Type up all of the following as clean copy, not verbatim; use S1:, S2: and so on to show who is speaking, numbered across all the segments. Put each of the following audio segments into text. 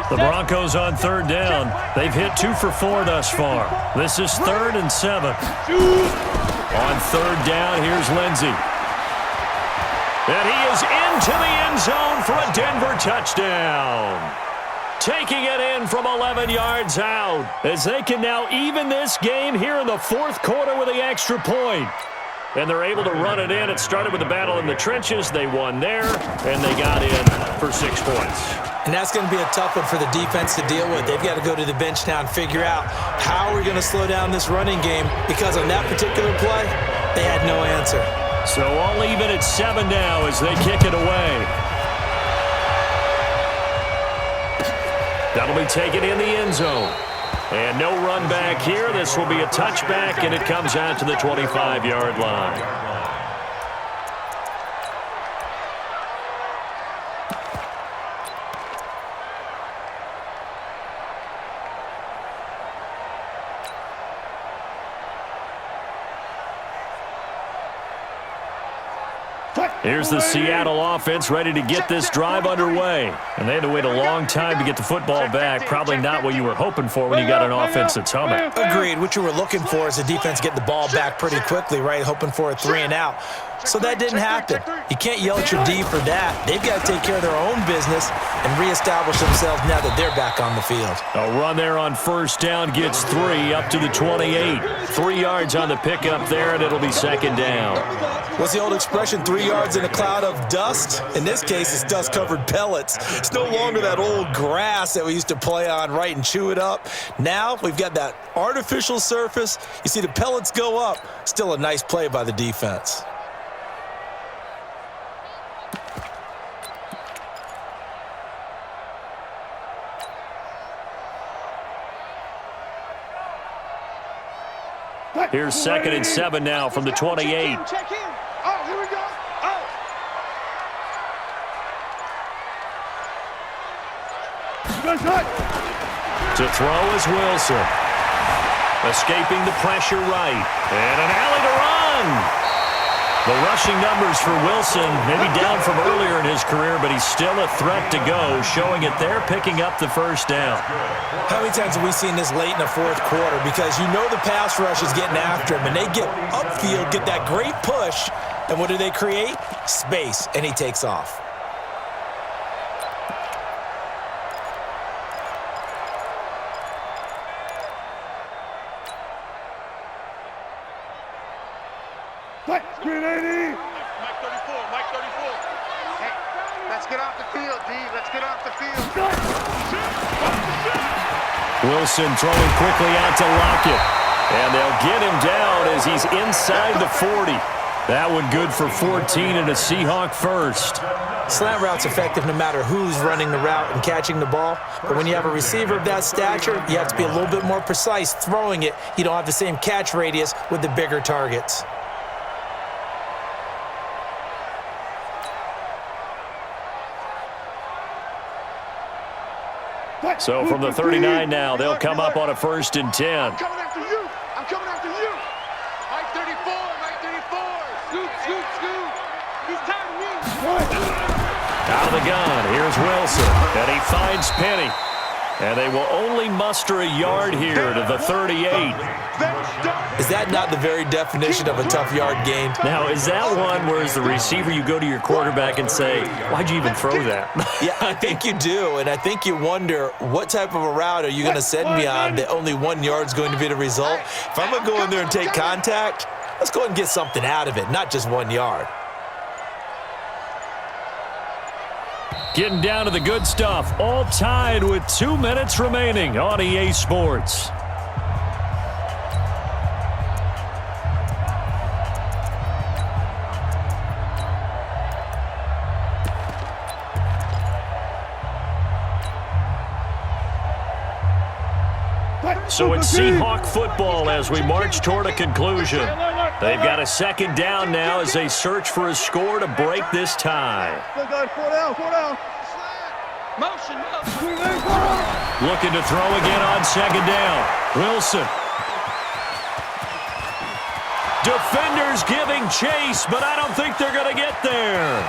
S1: The Broncos on third down. They've hit 2 for 4 thus far. This is 3rd and 7. On third down, here's Lindsey. And he is into the end zone for a Denver touchdown. Taking it in from 11 yards out as they can now even this game here in the 4th quarter with the extra point. And they're able to run it in. It started with a battle in the trenches. They won there, and they got in for 6 points.
S2: And that's going to be a tough one for the defense to deal with. They've got to go to the bench now and figure out how we're going to slow down this running game, because on that particular play, they had no answer.
S1: So all even at 7 now as they kick it away. That'll be taken in the end zone. And no run back here. This will be a touchback, and it comes out to the 25-yard line. Here's the Seattle offense ready to get this drive underway. And they had to wait a long time to get the football back. Probably not what you were hoping for when you got an offense that's humming.
S2: Agreed. What you were looking for is the defense get the ball back pretty quickly, right? Hoping for a 3 and out. So that didn't happen. You can't yell at your D for that. They've got to take care of their own business and reestablish themselves now that they're back on the field.
S1: A run there on first down gets 3 up to the 28. 3 yards on the pickup there, and it'll be 2nd down.
S2: What's the old expression, 3 yards in a cloud of dust? In this case, it's dust-covered pellets. It's no longer that old grass that we used to play on, right, and chew it up. Now we've got that artificial surface. You see the pellets go up. Still a nice play by the defense.
S1: Here's 2nd and 7 now from the 28.
S3: Check in. Oh, here we go. Oh.
S1: To throw is Wilson. Escaping the pressure right. And an alley to run. The rushing numbers for Wilson, maybe down from earlier in his career, but he's still a threat to go, showing it there, picking up the first down.
S2: How many times have we seen this late in the 4th quarter? Because you know the pass rush is getting after him, and they get upfield, get that great push, and what do they create? Space, and he takes off.
S3: Screen 80. Mike 34, Mike 34. Hey, let's get off the field, D. Let's get off the field.
S1: Wilson throwing quickly out to Lockett. And they'll get him down as he's inside the 40. That one good for 14 and a Seahawk first.
S2: Slant route's effective no matter who's running the route and catching the ball. But when you have a receiver of that stature, you have to be a little bit more precise throwing it. You don't have the same catch radius with the bigger targets.
S1: So from the 39 now, they'll come up on a 1st and 10.
S3: I'm coming after you. I'm coming after you. Mike 34, Mike 34. Scoop, scoop, scoop. He's tired of me.
S1: Out of the gun, here's Wilson. And he finds Penny. And they will only muster a yard here to the 38.
S2: Is that not the very definition of a tough yard gain?
S1: Now, is that one where as the receiver you go to your quarterback and say, why'd you even throw that?
S2: Yeah, I think you do, and I think you wonder what type of a route are you going to send me on that only 1 yard's going to be the result? If I'm going to go in there and take contact, let's go ahead and get something out of it, not just 1 yard.
S1: Getting down to the good stuff, all tied with 2 minutes remaining on EA Sports. So it's Seahawk football as we march toward a conclusion. They've got a 2nd down now as they search for a score to break this tie. Looking to throw again on 2nd down. Wilson. Defenders giving chase, but I don't think they're going to get there.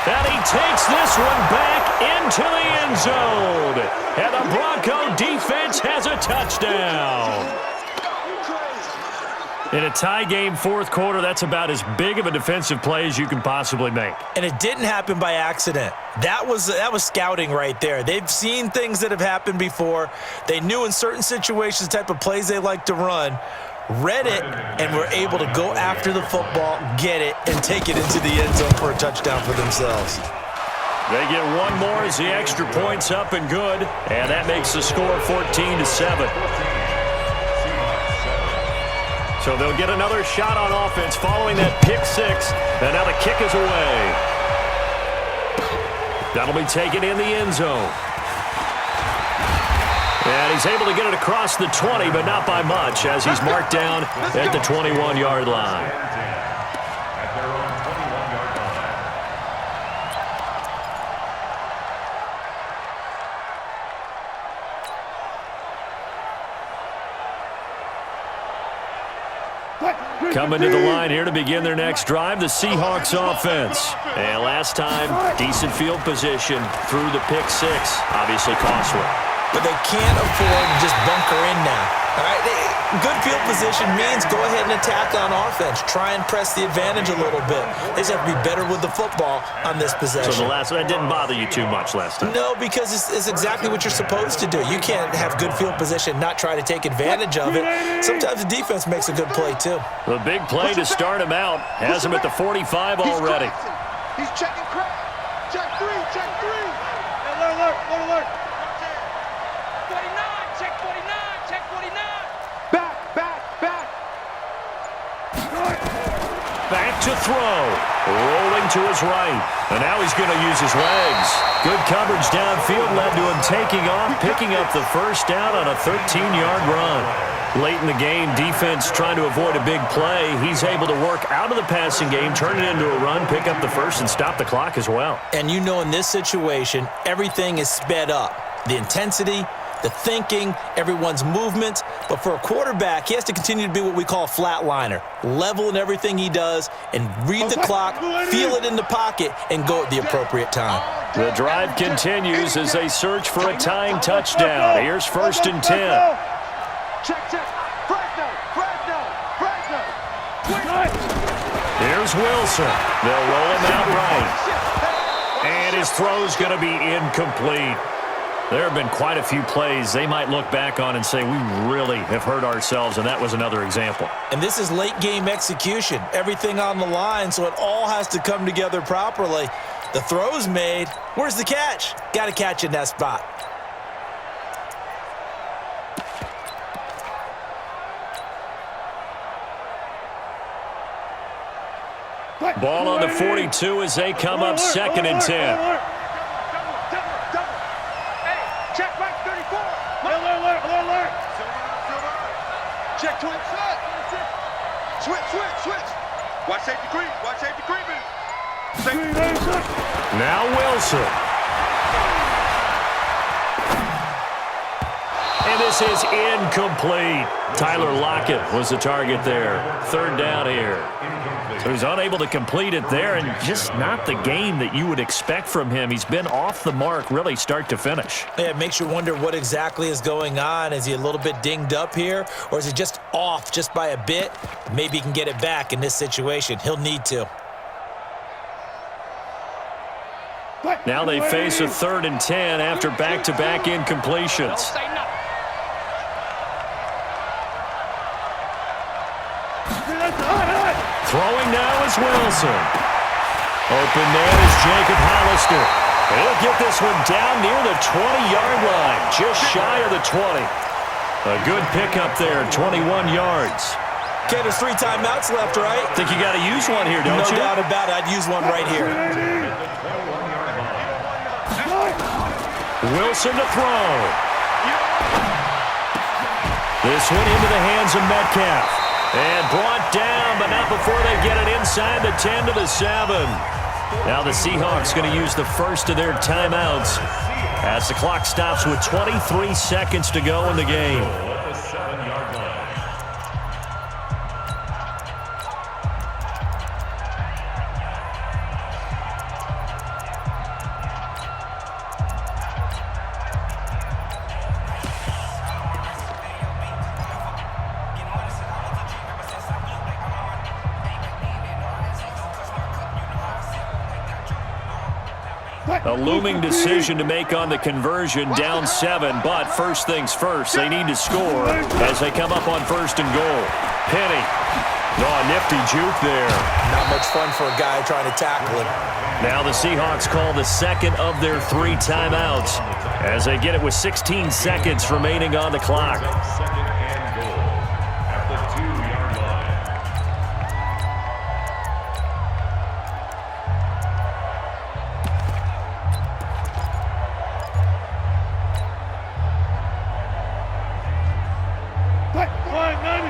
S1: And he takes this one back into the end zone. And the Bronco defense has a touchdown. In a tie game fourth quarter, that's about as big of a defensive play as you can possibly make.
S2: And it didn't happen by accident. That was scouting right there. They've seen things that have happened before. They knew in certain situations the type of plays they like to run, read it, and were able to go after the football, get it, and take it into the end zone for a touchdown for themselves.
S1: They get one more as the extra point's up and good, and that makes the score 14-7. So they'll get another shot on offense following that pick six, and now the kick is away. That'll be taken in the end zone. And he's able to get it across the 20, but not by much, as he's marked down at the 21-yard line. Coming to the line here to begin their next drive, the Seahawks offense. And last time, decent field position through the pick six. Obviously costly.
S2: But they can't afford to just bunker in now. All right, good field position means go ahead and attack on offense. Try and press the advantage a little bit. They just have to be better with the football on this possession.
S1: So that didn't bother you too much last time?
S2: No, because it's exactly what you're supposed to do. You can't have good field position, not try to take advantage of it. Sometimes the defense makes a good play, too.
S1: The big play to start him out has him at the 45 already.
S3: He's checking crap. Check three, check three. Alert, alert, alert.
S4: 49, check 49, check 49.
S3: Back, back, back.
S1: Back to throw. Rolling to his right. And now he's going to use his legs. Good coverage downfield led to him taking off, picking up the first down on a 13-yard run. Late in the game, defense trying to avoid a big play. He's able to work out of the passing game, turn it into a run, pick up the first, and stop the clock as well.
S2: And you know in this situation, everything is sped up. The intensity, the thinking, everyone's movement. But for a quarterback, he has to continue to be what we call a flatliner. Level in everything he does and read the clock, feel it in the pocket, and go at the appropriate time.
S1: The drive continues as they search for a tying touchdown. Here's 1st and 10.
S3: Check, check. Fresno, Fresno, Fresno.
S1: Here's Wilson. They'll roll him out right. And his throw's going to be incomplete. There have been quite a few plays they might look back on and say, we really have hurt ourselves, and that was another example.
S2: And this is late-game execution. Everything on the line, so it all has to come together properly. The throw's made. Where's the catch? Got to catch in that spot.
S1: Ball on the 42 as they come up 2nd and 10.
S3: Check right 34. Alert. Check to inside. Switch. Watch safety creeping.
S1: Now Wilson. And this is incomplete. Tyler Lockett was the target there. 3rd down here. So he's unable to complete it there, and just not the game that you would expect from him. He's been off the mark really start to finish.
S2: Yeah, it makes you wonder what exactly is going on. Is he a little bit dinged up here, or is he just off just by a bit? Maybe he can get it back in this situation. He'll need to.
S1: Now they face a 3rd and 10 after back-to-back incompletions. Throwing now is Wilson. Open man is Jacob Hollister. He'll get this one down near the 20-yard line, just shy of the 20. A good pickup there, 21 yards.
S2: Okay, there's 3 timeouts left, right?
S1: Think you got to use one here, don't you?
S2: No doubt about it. I'd use one right here.
S1: Wilson to throw. This one into the hands of Metcalf. And brought down, but not before they get it inside the 10 to the 7. Now the Seahawks going to use the first of their timeouts as the clock stops with 23 seconds to go in the game. A looming decision to make on the conversion, down 7, but first things first, they need to score as they come up on 1st and goal. Penny. Oh, nifty juke there.
S2: Not much fun for a guy trying to tackle him.
S1: Now the Seahawks call the second of their 3 timeouts as they get it with 16 seconds remaining on the clock.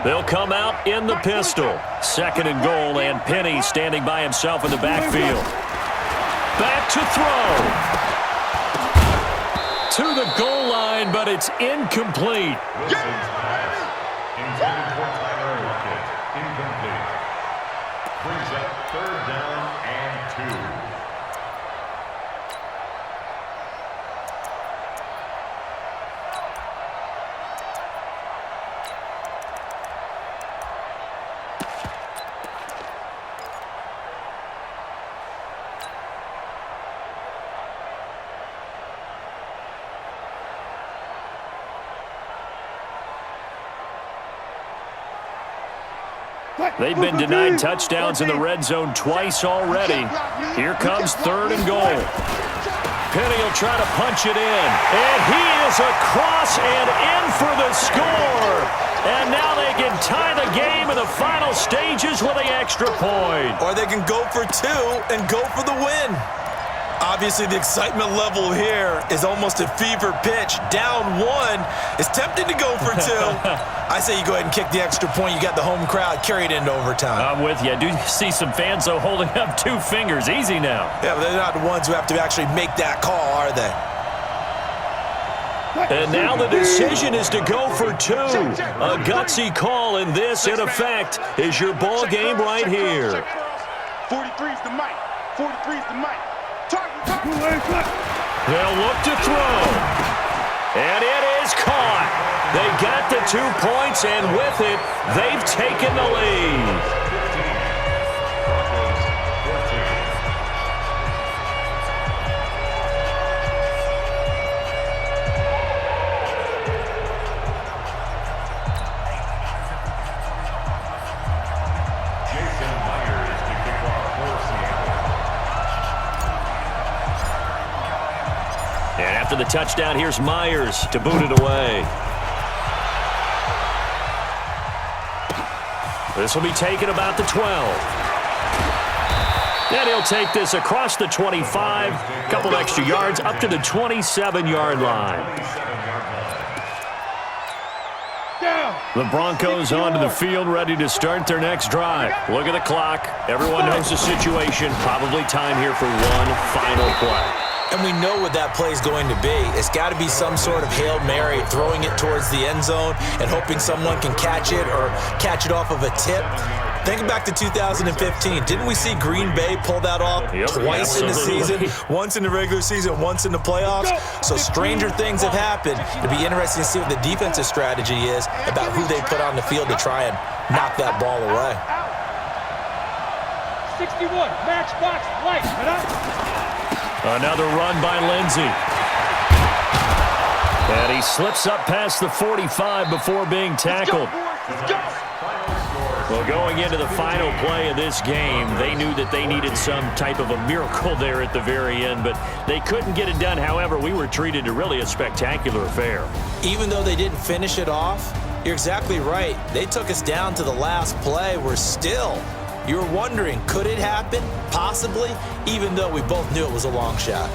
S1: They'll come out in the pistol. 2nd and goal, and Penny standing by himself in the backfield. Back to throw. To the goal line, but it's incomplete.
S5: Incomplete. Brings up 3rd down and 2.
S1: They've been denied touchdowns in the red zone twice already. Here comes 3rd and goal. Penny will try to punch it in. And he is across and in for the score. And now they can tie the game in the final stages with an extra point.
S2: Or they can go for 2 and go for the win. Obviously, the excitement level here is almost at fever pitch. Down 1. It's tempting to go for 2. I say you go ahead and kick the extra point. You got the home crowd. Carry it into overtime.
S1: I'm with you. I do see some fans, though, holding up 2 fingers. Easy now.
S2: Yeah, but they're not the ones who have to actually make that call, are they?
S1: And now the decision is to go for 2. A gutsy call, and this, in effect, is your ball game right here.
S3: 43's the mic. 43's the mic.
S1: They'll look to throw. And it is caught. They got the 2 points, and with it, they've taken the lead. And after the touchdown, here's Myers to boot it away. This will be taken about the 12. And he'll take this across the 25, a couple extra yards, up to the 27-yard line. The Broncos onto the field, ready to start their next drive. Look at the clock. Everyone knows the situation. Probably time here for one final play.
S2: And we know what that play is going to be. It's got to be some sort of Hail Mary, throwing it towards the end zone and hoping someone can catch it or catch it off of a tip. Think back to 2015. Didn't we see Green Bay pull that off twice in the season? Once in the regular season, once in the playoffs. So stranger things have happened. It'll be interesting to see what the defensive strategy is about who they put on the field to try and knock that ball away.
S4: 61, matchbox, light,
S1: Another run by Lindsey. And he slips up past the 45 before being tackled. Well, going into the final play of this game, they knew that they needed some type of a miracle there at the very end, but they couldn't get it done. However, we were treated to really a spectacular affair.
S2: Even though they didn't finish it off, you're exactly right. They took us down to the last play. We're still... You're wondering, could it happen? Possibly, even though we both knew it was a long shot.